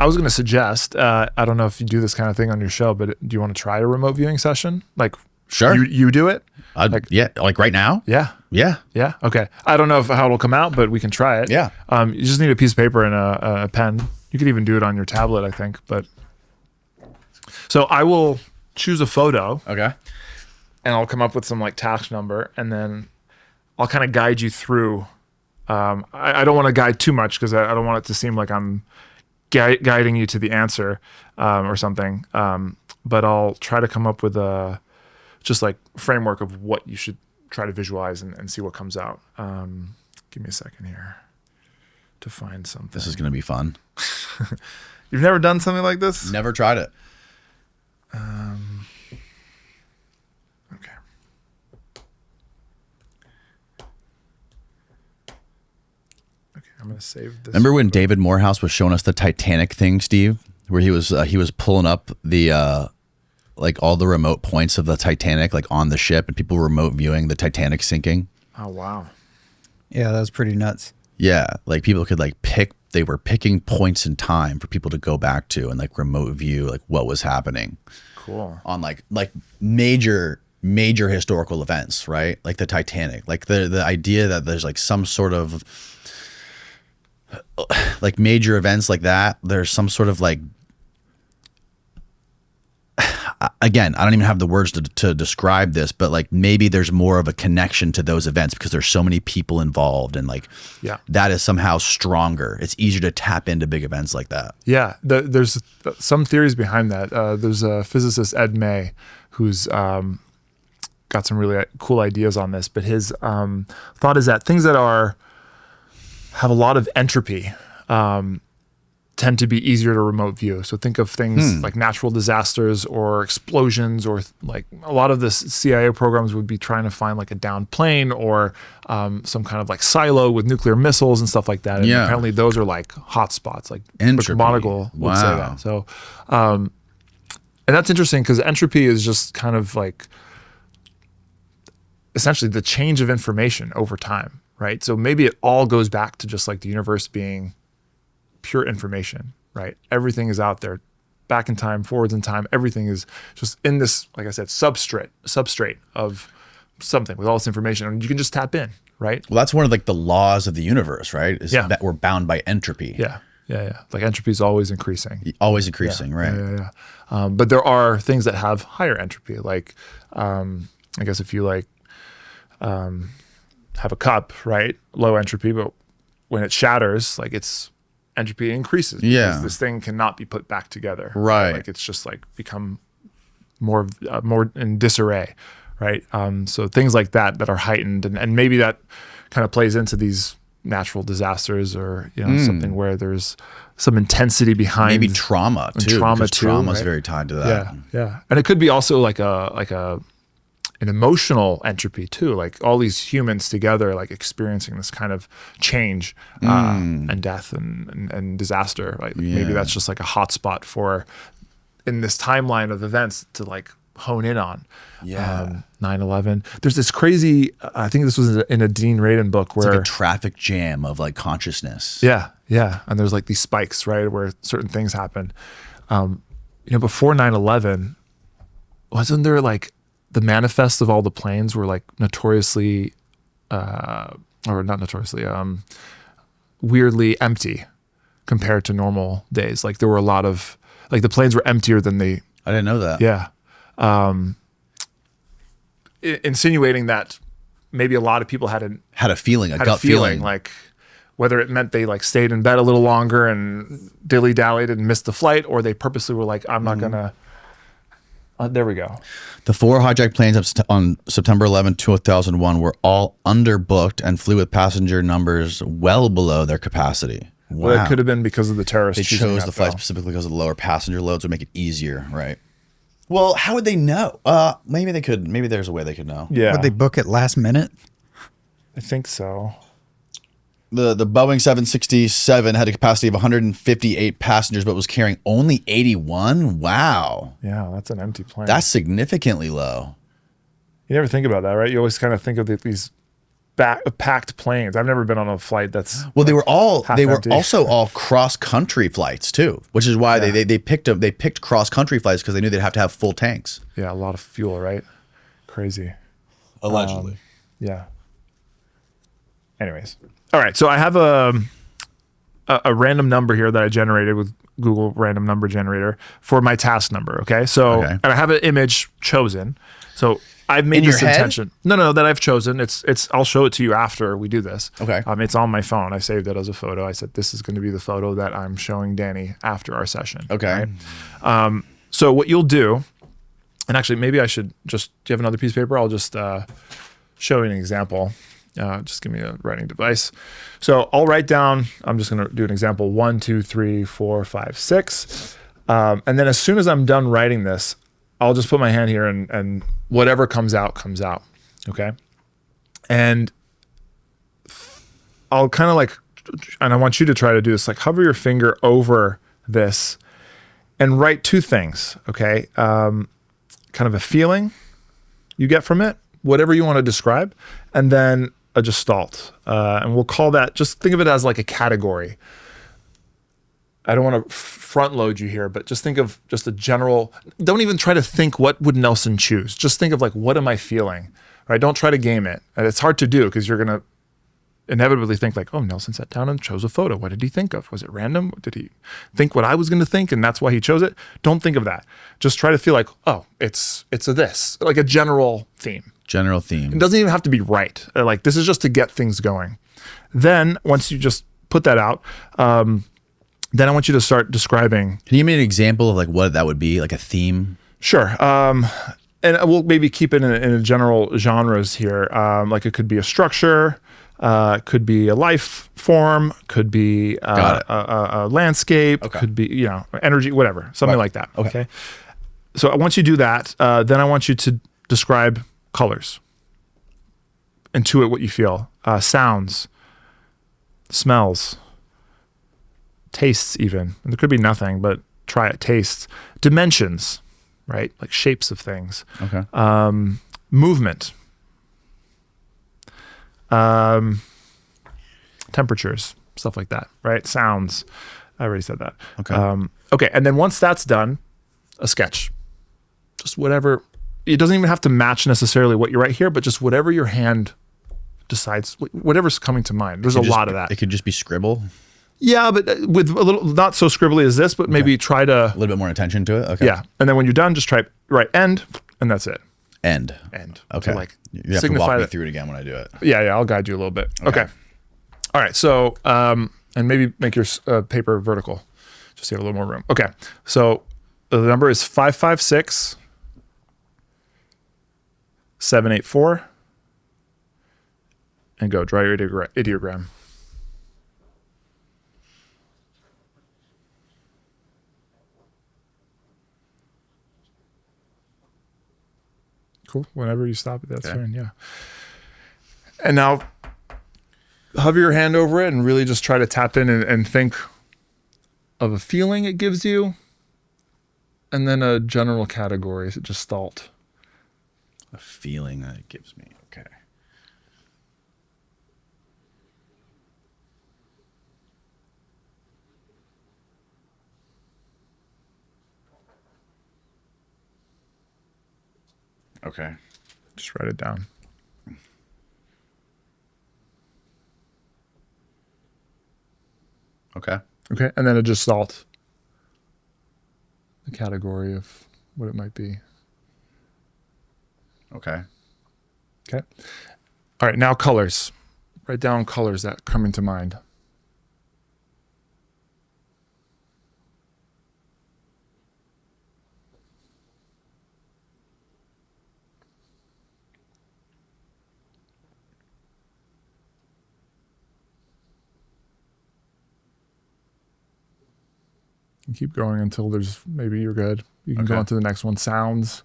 I was going to suggest, I don't know if you do this kind of thing on your show, but do you want to try a remote viewing session? Like, sure. You do it? Like right now? Yeah. Yeah. Yeah. Okay. I don't know how it'll come out, but we can try it. Yeah. You just need a piece of paper and a pen. You could even do it on your tablet, I think. But so I will choose a photo. Okay. And I'll come up with some like task number, and then I'll kind of guide you through. I don't want to guide too much because I don't want it to seem like I'm guiding you to the answer or something. But I'll try to come up with a just like framework of what you should try to visualize and see what comes out. Give me a second here to find something. This is going to be fun. You've never done something like this? Never tried it. Okay. I'm gonna save this. Remember when David Morehouse was showing us the Titanic thing, Steve, where he was pulling up the like all the remote points of the Titanic, like on the ship, and people were remote viewing the Titanic sinking. Oh wow. Yeah, that was pretty nuts. Yeah, like people could like they were picking points in time for people to go back to and like remote view like what was happening. Cool. On like major historical events, right? Like the Titanic, like the idea that there's like some sort of like major events like that, there's some sort of like, again, I don't even have the words to describe this, but like maybe there's more of a connection to those events because there's so many people involved, and like that is somehow stronger. It's easier to tap into big events like that. Yeah, there's some theories behind that. There's a physicist, Ed May, who's got some really cool ideas on this, but his thought is that things that have a lot of entropy tend to be easier to remote view. So think of things like natural disasters or explosions, or like a lot of the CIA programs would be trying to find like a downed plane or some kind of like silo with nuclear missiles and stuff like that. And apparently those are like hot spots, like McGonagall would say that. So, and that's interesting because entropy is just kind of like essentially the change of information over time, right? So maybe it all goes back to just like the universe being pure information, right? Everything is out there, back in time, forwards in time. Everything is just in this, like I said, substrate of something with all this information, and you can just tap in, right? Well, that's one of like the laws of the universe, right? Is that we're bound by entropy. Yeah. Like entropy is always increasing. Always increasing, right? Yeah. But there are things that have higher entropy, like I guess if you like have a cup, right? Low entropy, but when it shatters, like its entropy increases. Because this thing cannot be put back together. Right. Like it's just like become more in disarray, right? So things like that are heightened, and maybe that kind of plays into these natural disasters, or something where there's some intensity behind. Maybe trauma too. Trauma is very tied to that. Yeah. And it could be also like an emotional entropy too, like all these humans together, like experiencing this kind of change and death and disaster. Like maybe that's just like a hot spot for in this timeline of events to like hone in on. 9/11. There's this crazy, I think this was in a Dean Radin book where it's like a traffic jam of like consciousness. Yeah. And there's like these spikes, right, where certain things happen. Before 9/11, wasn't there like the manifests of all the planes were like notoriously, or not notoriously, weirdly empty compared to normal days. Like there were a lot of, like the planes were emptier than they. I didn't know that. Yeah. Insinuating that maybe a lot of people had a feeling, a gut feeling, like whether it meant they like stayed in bed a little longer and dilly-dallied and missed the flight, or they purposely were like, I'm not gonna. There we go. The 4 hijacked planes on September 11, 2001 were all underbooked and flew with passenger numbers well below their capacity. Wow. Well, it could have been because of the terrorists. They chose the flight specifically because of the lower passenger loads would make it easier, right? Well, how would they know? Maybe they could. Maybe there's a way they could know. Yeah. Would they book it last minute? I think so. The Boeing 767 had a capacity of 158 passengers, but was carrying only 81. Wow. Yeah, that's an empty plane. That's significantly low. You never think about that, right? You always kind of think of these packed planes. I've never been on a flight that's well. They were empty. also all cross country flights too, which is why they picked cross country flights because they knew they'd have to have full tanks. Yeah, a lot of fuel, right? Crazy. Allegedly. Yeah. Anyways, all right. So I have a random number here that I generated with Google Random Number Generator for my task number. Okay. So and I have an image chosen. So I've made this intention. No, that I've chosen. It's. I'll show it to you after we do this. Okay. It's on my phone. I saved it as a photo. I said this is going to be the photo that I'm showing Danny after our session. Okay. Right? So what you'll do, and actually maybe I should just. Do you have another piece of paper? I'll just show you an example. Just give me a writing device. So I'll write down. I'm just going to do an example. 1, 2, 3, 4, 5, 6, and then as soon as I'm done writing this, I'll just put my hand here and whatever comes out, comes out. Okay. And I'll kind of like, and I want you to try to do this, like hover your finger over this and write 2 things. Okay. Kind of a feeling you get from it, whatever you want to describe, and then a gestalt. And we'll call that, just think of it as like a category. I don't want to front load you here, but just think of just a general, don't even try to think what would Nelson choose. Just think of like, what am I feeling? Right? Don't try to game it. And it's hard to do because you're going to inevitably think like, oh, Nelson sat down and chose a photo. What did he think of? Was it random? Did he think what I was going to think and that's why he chose it? Don't think of that. Just try to feel like, oh, it's this, like a general theme. General theme. It doesn't even have to be right. Like this is just to get things going. Then once you just put that out, then I want you to start describing. Can you give me an example of like what that would be, like a theme? Sure. And we'll maybe keep it in a general genres here. Like it could be a structure, could be a life form, could be a landscape, could be, energy, whatever, something like that. Okay. So once you do that, then I want you to describe colors. Intuit what you feel. Sounds, smells, tastes even. And there could be nothing, but try it. Tastes. Dimensions, right? Like shapes of things. Okay. Movement. Temperatures, stuff like that, right? Sounds. I already said that. Okay. Okay. And then once that's done, a sketch. Just whatever. It doesn't even have to match necessarily what you write here, but just whatever your hand decides, whatever's coming to mind. There's a lot of that. It could just be scribble. Yeah, but with a little, not so scribbly as this, but maybe try to... A little bit more attention to it? Okay. Yeah. And then when you're done, just write end, and that's it. End. Okay. To like you have to walk me through it again when I do it. Yeah, I'll guide you a little bit. Okay. All right, so, and maybe make your paper vertical, just so you have a little more room. Okay, so the number is 556 784, and go draw your ideogram. Cool. Whenever you stop it, that's fine. Yeah. And now hover your hand over it and really just try to tap in and think of a feeling it gives you, and then a general category. Is it gestalt? A feeling that it gives me. Okay. Okay. Just write it down. Okay. Okay. And then a gestalt. The category of what it might be. Okay. Okay. All right. Now colors. Write down colors that come into mind. And keep going until there's, maybe you're good. You can go on to the next one. Sounds.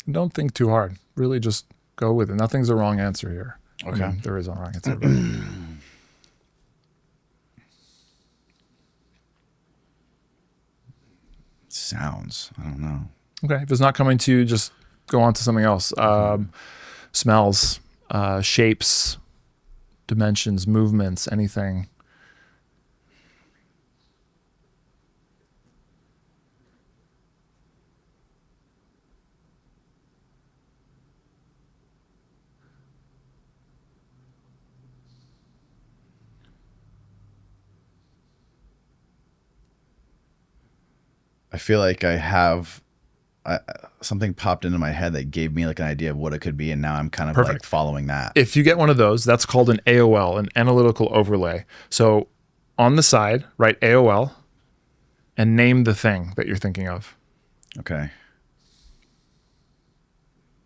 Don't think too hard. Really just go with it. Nothing's a wrong answer here. Okay. I mean, there is a wrong answer. But Sounds. I don't know. Okay. If it's not coming to you, just go on to something else. Smells, shapes, dimensions, movements, anything. I feel like I have something popped into my head that gave me like an idea of what it could be, and now I'm kind of like following that. If you get one of those, that's called an AOL, an analytical overlay. So on the side, write AOL and name the thing that you're thinking of. Okay.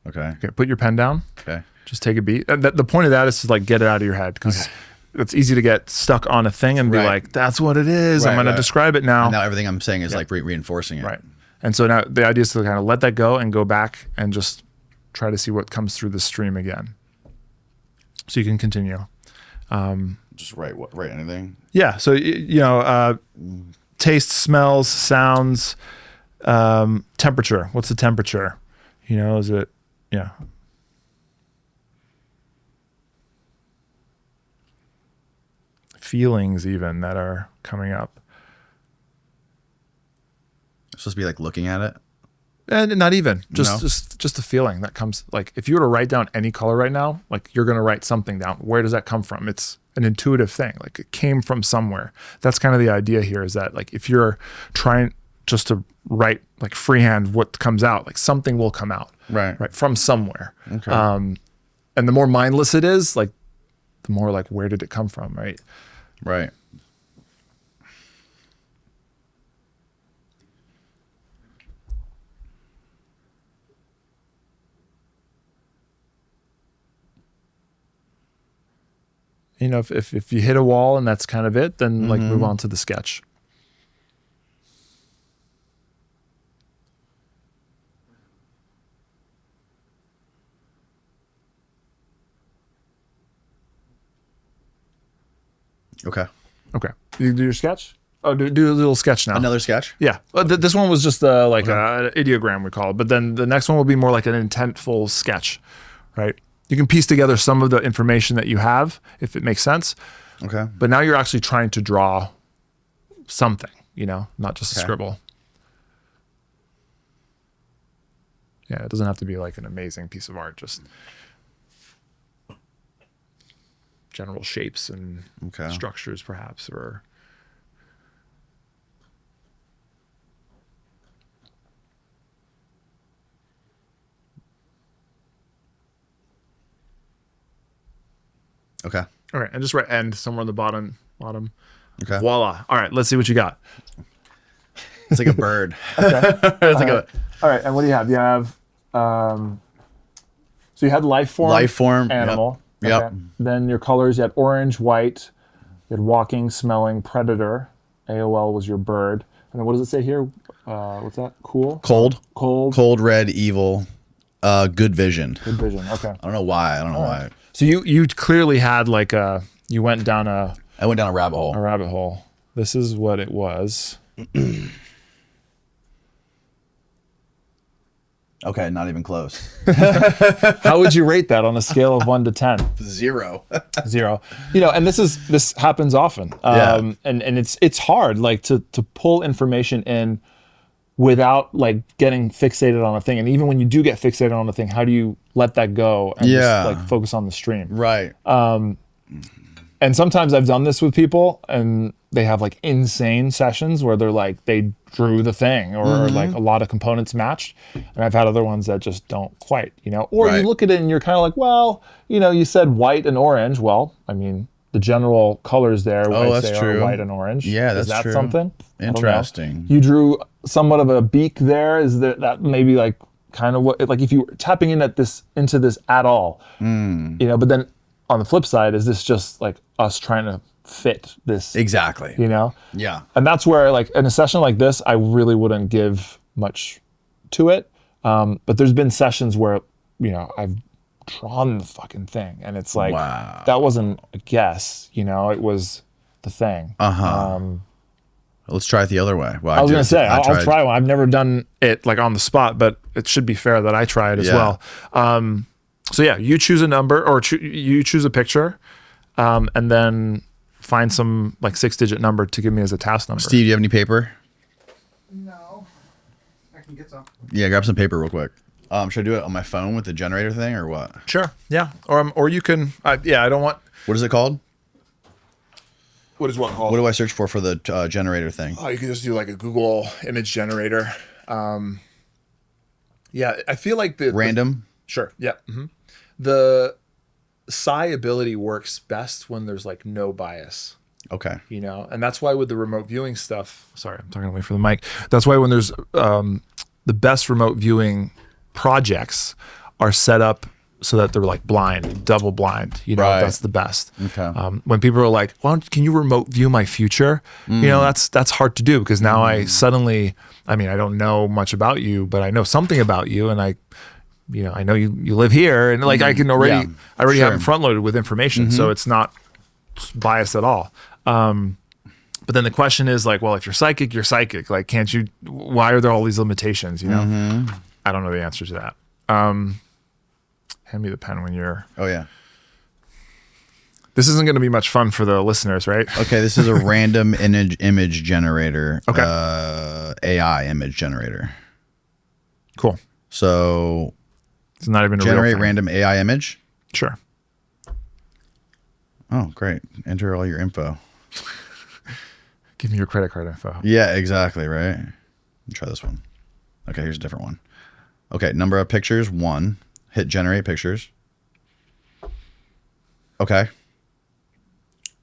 Okay. Okay. Put your pen down. Okay. Just take a beat. The point of that is to like get it out of your head, because it's easy to get stuck on a thing and be like, that's what it is. I'm going to describe it now. And now everything I'm saying is like reinforcing it. Right. And so now the idea is to kind of let that go and go back and just try to see what comes through the stream again. So you can continue. Just write anything. Yeah. So, taste, smells, sounds, temperature. What's the temperature? Is it, feelings even that are coming up. Supposed to be like looking at it, and not even just a feeling that comes. Like if you were to write down any color right now, like you're going to write something down. Where does that come from? It's an intuitive thing. Like it came from somewhere. That's kind of the idea here, is that like if you're trying just to write like freehand what comes out, like something will come out right from somewhere. Okay. And the more mindless it is, like the more like where did it come from, right? Right. If you hit a wall and that's kind of it, then like move on to the sketch. Okay. You do your sketch? Oh, do a little sketch now. Another sketch? Yeah. This one was just like an ideogram, we call it. But then the next one will be more like an intentful sketch, right? You can piece together some of the information that you have, if it makes sense. Okay. But now you're actually trying to draw something, not just a scribble. Yeah, it doesn't have to be like an amazing piece of art, just general shapes and structures perhaps, or okay. All right, and just write end somewhere on the bottom. Okay. Voila. All right, let's see what you got. It's like a bird. Okay. All right, and what do you have? You have so you had life form, animal. Yep. Okay. Then your colors, you had orange, white, you had walking, smelling, predator. AOL was your bird. And then what does it say here? What's that? Cold, red, evil, good vision. Good vision. Okay. I don't know why. Why. So you clearly had like you went down a rabbit hole. A rabbit hole. This is what it was. Okay, not even close. How would you rate that on a scale of 1 to 10? 0. 0. And this happens often. And it's hard like to pull information in without like getting fixated on a thing. And even when you do get fixated on a thing, how do you let that go and just like focus on the stream? Right. And sometimes I've done this with people and they have like insane sessions where they're like, they drew the thing or like a lot of components matched. And I've had other ones that just don't quite, or you look at it and you're kind of like, well, you said white and orange. Well, I mean, the general colors there, I say are white and orange. Yeah, that's true. Is that true. something? Interesting. You drew somewhat of a beak there. Is that maybe like kind of what, like if you were tapping into this at all, but then on the flip side, is this just like us trying to fit this? Exactly. Yeah. And that's where like in a session like this, I really wouldn't give much to it. But there's been sessions where, I've drawn the fucking thing and it's like, that wasn't a guess, it was the thing. A Let's try it the other way. Well, I was going to say, I'll tried- try one. I've never done it like on the spot, but it should be fair that I try it as well. So yeah, you choose a number or you choose a picture, and then find some like 6-digit number to give me as a task number. Steve, do you have any paper? No. I can get some. Yeah, grab some paper real quick. Should I do it on my phone with the generator thing or what? Sure. Yeah. Or you can. I don't want. What is it called? What is what called? What do I search for the generator thing? Oh, you can just do like a Google image generator. Yeah, I feel like Random? Sure. Yeah. The psi ability works best when there's like no bias. Okay. And that's why with the remote viewing stuff. Sorry, I'm talking away from the mic. That's why when there's the best remote viewing projects are set up so that they're like blind, double blind. Right. That's the best. Okay. When people are like, can you remote view my future? That's hard to do because now I suddenly, I don't know much about you, but I know something about you, and I know you live here, and like I can already, I already have it front loaded with information, so it's not biased at all. But then the question is like, well, if you're psychic, you're psychic. Like, can't you? Why are there all these limitations? I don't know the answer to that. Hand me the pen when you're. Oh yeah. This isn't going to be much fun for the listeners, right? Okay, this is a random image generator. Okay. AI image generator. Cool. So It's not even a real generate thing. random AI image. Sure. Oh, great. Enter all your info. Give me your credit card info. Yeah, exactly, right? Try this one. Okay, here's a different one. Okay, number of pictures, 1. Hit generate pictures. Okay.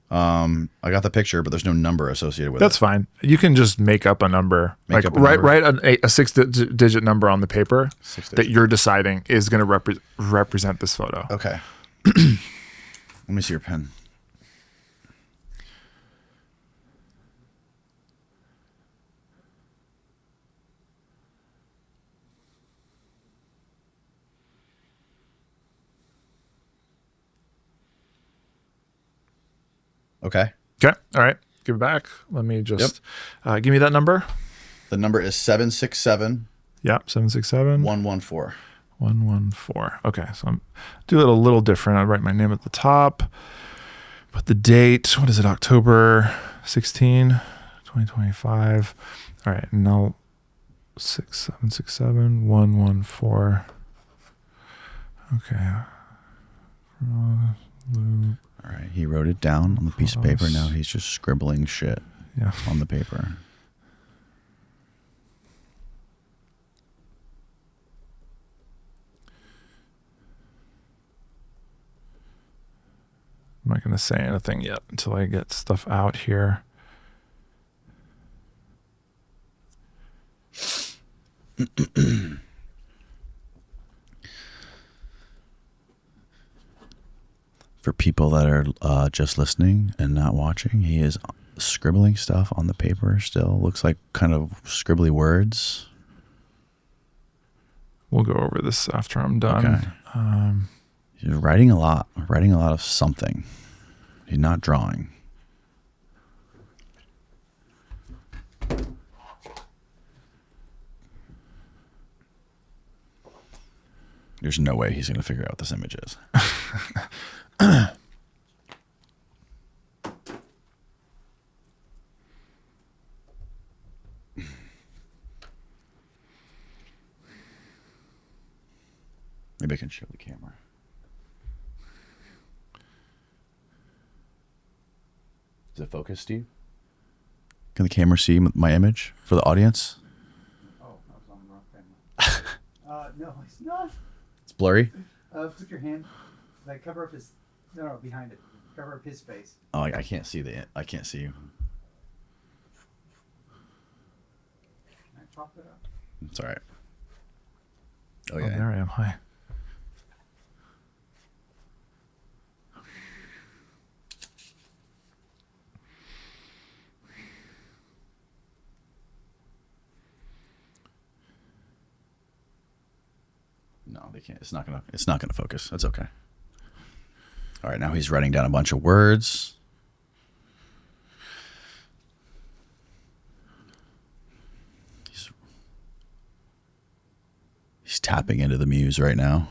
I got the picture, but there's no number associated with That's it. fine. You can just make up a number. Make like up a number. write a 6-digit number on the paper 6 that digits. you're deciding is going to represent this photo. Okay. Let me see your pen. Okay. Okay. All right. Give it back. Let me just give me that number. The number is 767 Yep. 767 114. 114. Okay. So I'm do it a little different. I'll write my name at the top. Put the date. What is it? October 16, 2025. All right. And now 6767 114. Okay. All right. He wrote it down on the piece of paper. Now he's just scribbling shit Yeah. on the paper. I'm not going to say anything yet until I get stuff out here. For people that are just listening and not watching, he is scribbling stuff on the paper still. Looks like kind of scribbly words. We'll go over this after I'm done. Okay. He's writing a lot of something. He's not drawing. There's no way he's going to figure out what this image is. Maybe I can show the camera. Is it focused, Steve? Can the camera see my image for the audience? Oh, I was on the wrong camera. No, it's not. It's blurry. Put your hand. Like cover up his. No, behind it. Cover up his face. Oh, I can't see I can't see you. Can I prop it up? It's all right. Oh, Oh, yeah. there I am. Hi. No, they can't. It's not gonna focus. That's okay. All right, now he's writing down a bunch of words. He's tapping into the muse right now.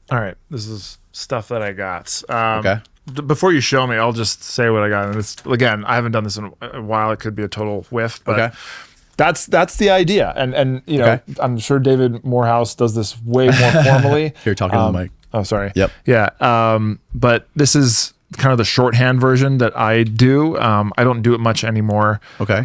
All right. This is stuff that I got. Okay. Before you show me, I'll just say what I got. And it's, again, I haven't done this in a while. It could be a total whiff, but Okay. that's the idea. And you know, I'm sure David Morehouse does this way more formally. You're talking on the mic. Oh, sorry. Yep. Yeah. But this is kind of the shorthand version that I do. I don't do it much anymore. Okay.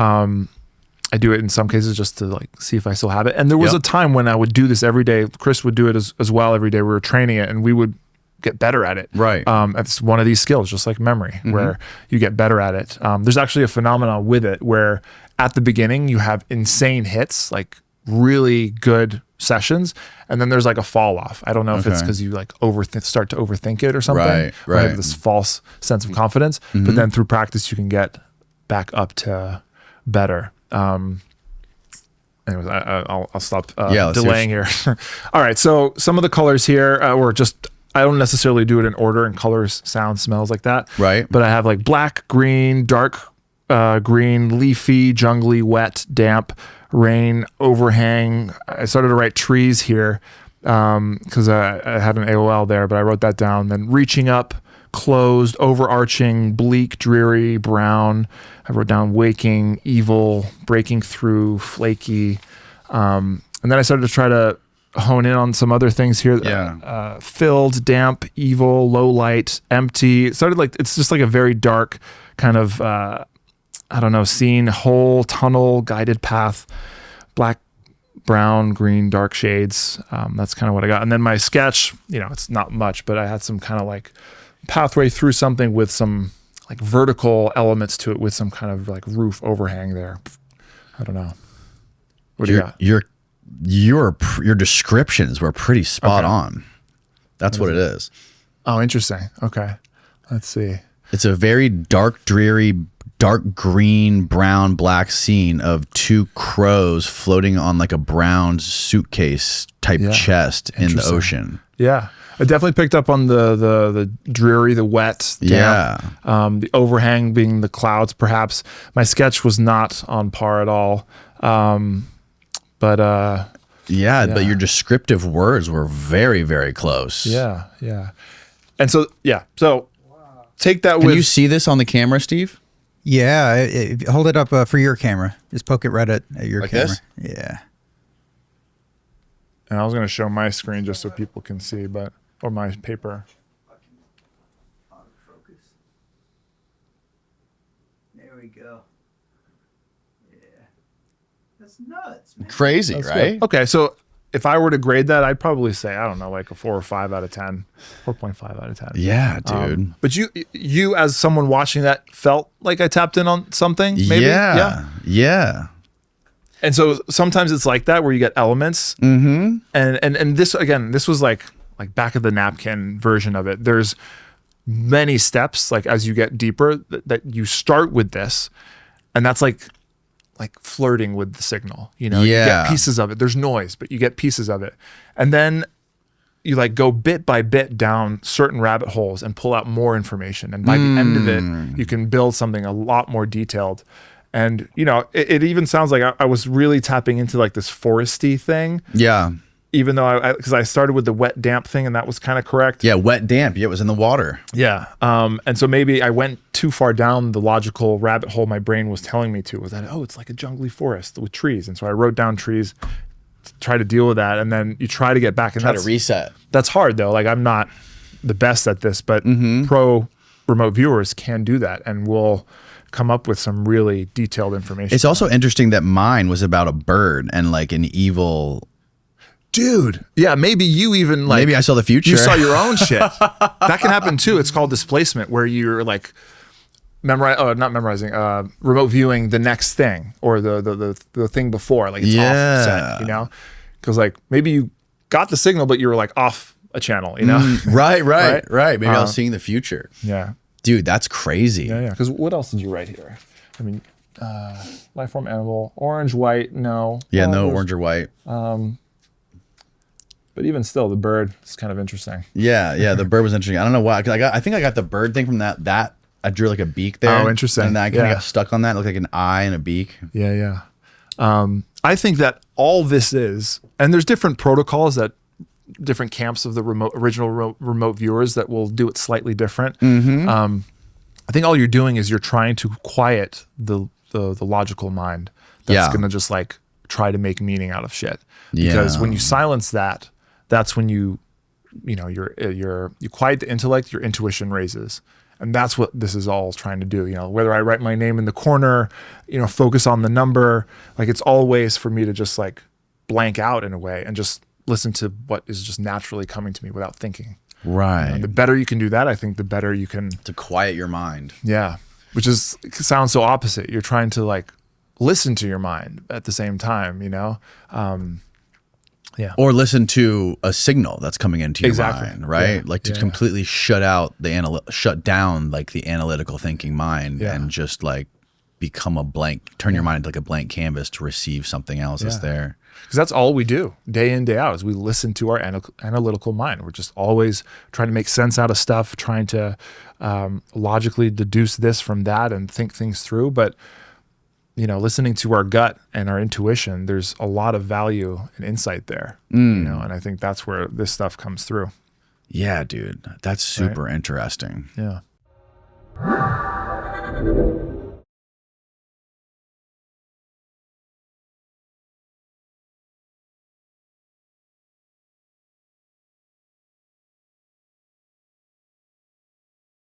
I do it in some cases just to like see if I still have it. And there was a time when I would do this every day. Chris would do it as well every day. We were training it, and we would get better at it. Right. It's one of these skills, just like memory, where you get better at it. There's actually a phenomenon with it where at the beginning you have insane hits, like really good sessions, and then there's like a fall off. I don't know if it's because you like start to overthink it or something. Right. Or have this false sense of confidence. But then through practice you can get back up to better. Anyways, I'll stop delaying here. All right, so some of the colors here, I don't necessarily do it in order in colors, sounds, smells like that. Right. But I have like black, green, dark green, leafy, jungly, wet, damp, rain, overhang. I started to write trees here because I had an AOL there, but I wrote that down. Then reaching up, closed, overarching, bleak, dreary, brown. I wrote down waking, evil, breaking through, flaky. And then I started to try to hone in on some other things here. Filled, damp, evil, low light, empty. It started like, it's just like a very dark kind of, scene, hole, tunnel, guided path, black, brown, green, dark shades. That's kind of what I got. And then my sketch, it's not much, but I had some kind of like pathway through something with some like vertical elements to it with some kind of like roof overhang there. I don't know. What do you got? Your descriptions were pretty spot on. That's what it is. Oh, interesting. Okay. Let's see. It's a very dark, dreary, dark green, brown, black scene of two crows floating on like a brown suitcase type chest in the ocean. Yeah. I definitely picked up on the dreary, the wet, damp, the overhang being the clouds, perhaps. My sketch was not on par at all. But your descriptive words were very, very close. Yeah. And so take that Can you see this on the camera, Steve? Yeah, hold it up for your camera. Just poke it right at your camera. This? Yeah. And I was going to show my screen just so people can see, or my paper. Autofocus. There we go. Yeah. That's nuts, man. Crazy, That's right? good. Okay, so if I were to grade that, I'd probably say, I don't know, like a 4 or 5 out of 10, 4.5 out of 10. Yeah, dude. But you as someone watching that felt like I tapped in on something, maybe? Yeah. And so sometimes it's like that where you get elements. Mm-hmm. And this, again, this was like back of the napkin version of it. There's many steps, like as you get deeper, that you start with this, and that's like flirting with the signal. You get pieces of it. There's noise, but you get pieces of it. And then you like go bit by bit down certain rabbit holes and pull out more information. And by the end of it, you can build something a lot more detailed. And, it even sounds like I was really tapping into like this foresty thing. Yeah. Even though because I started with the wet damp thing and that was kind of correct. Yeah, wet damp. Yeah, it was in the water. Yeah. And so maybe I went too far down the logical rabbit hole my brain was telling me to, was that, it's like a jungly forest with trees. And so I wrote down trees to try to deal with that. And then you try to get back and try to reset. That's hard though. Like I'm not the best at this, but pro remote viewers can do that and will come up with some really detailed information. It's also interesting that mine was about a bird and like an evil... Dude, yeah, maybe you even like... Maybe I saw the future. You saw your own shit. That can happen too. It's called displacement, where you're like remote viewing the next thing or the thing before, like it's offset, Because like maybe you got the signal, but you were like off a channel, Right. Maybe I was seeing the future. Yeah. Dude, that's crazy. Yeah. Because what else did you write here? I mean, life form animal, orange, white, no. Yeah, no orange or white. But even still, the bird is kind of interesting. Yeah. The bird was interesting. I don't know why. 'Cause I think I got the bird thing from that. I drew like a beak there. Oh, interesting. And then I kind of got stuck on that. It looked like an eye and a beak. Yeah. I think that all this is, and there's different protocols that different camps of the original remote viewers that will do it slightly different. I think all you're doing is you're trying to quiet the logical mind that's going to just like try to make meaning out of shit. Because when you silence that, that's when you quiet the intellect, your intuition raises. And that's what this is all trying to do. Whether I write my name in the corner, focus on the number, like it's all ways for me to just like blank out in a way and just listen to what is just naturally coming to me without thinking. Right. The better you can do that, I think the better you can to quiet your mind. Yeah. Which sounds so opposite. You're trying to like listen to your mind at the same time, yeah. Or listen to a signal that's coming into your mind, right? Yeah. Like to completely shut down like the analytical thinking mind and just like become turn your mind into like a blank canvas to receive something else that's there. Because that's all we do day in, day out is we listen to our analytical mind. We're just always trying to make sense out of stuff, trying to logically deduce this from that and think things through. But listening to our gut and our intuition, there's a lot of value and insight there, and I think that's where this stuff comes through. Yeah, dude, that's super interesting. Yeah.